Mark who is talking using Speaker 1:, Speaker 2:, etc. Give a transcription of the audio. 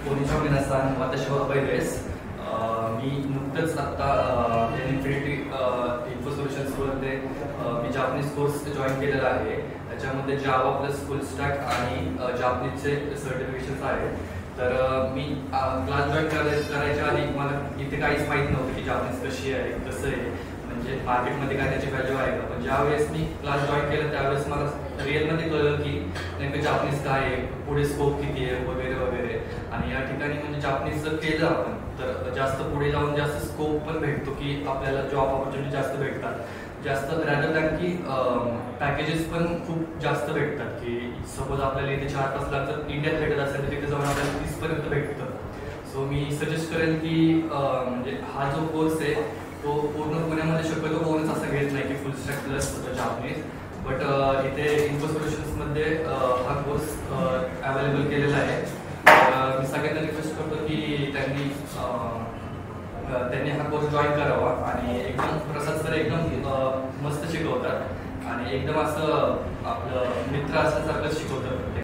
Speaker 1: Konnichiwa minasan, watashi wa Abhayです。मी नुकतंच आता infinity info सोल्युशन्समध्ये मी Japanese course join केलेला आहे। त्याच्यामध्ये जावा प्लस फुल स्टॅक आणि जापनीजचे सर्टिफिकेशन्स आहेत। तर मी क्लास जॉईन करायच्या आधी मला इथे काहीच माहीत नव्हतं की जापनीज कशी आहे, कसं आहे, म्हणजे मार्केटमध्ये काय त्याची व्हॅल्यू आहे का। पण ज्यावेळेस मी क्लास जॉईन केला त्यावेळेस मला रिअलमध्ये कळलं की नेमकं जापनीज काय आहे, पुढे स्कोप किती आहे वगैरे वगैरे। आणि या ठिकाणी म्हणजे जापनीज जर केलं आपण तर जास्त पुढे जाऊन जास्त स्कोप पण भेटतो की आपल्याला जॉब ऑपॉर्च्युनिटी जास्त भेटतात, जास्त रॅदर दॅन की पॅकेजेस पण खूप जास्त भेटतात। की सपोज आपल्याला इथे 4-5 लाख जर इंडियात भेटत असेल तर तिथे जाऊन आपल्याला 30 पर्यंत भेटतं। सो मी सजेस्ट करेन की म्हणजे हा जो कोर्स आहे तो पूर्ण पुण्यामध्ये शक्यतो कोणच असं घेत नाही की फुल स्टॅक प्लस जापनीज, बट इथे इन्फो सोल्युशन्समध्ये हा कोर्स अवेलेबल केलेला आहे। मी सगळ्यांना रिक्वेस्ट करतो की त्यांनी हा कोर्स जॉईन करावा। आणि एकदम प्रसाद सर एकदम मस्त शिकवतात आणि एकदम असं आपलं मित्र असल्यासारखं शिकवतात।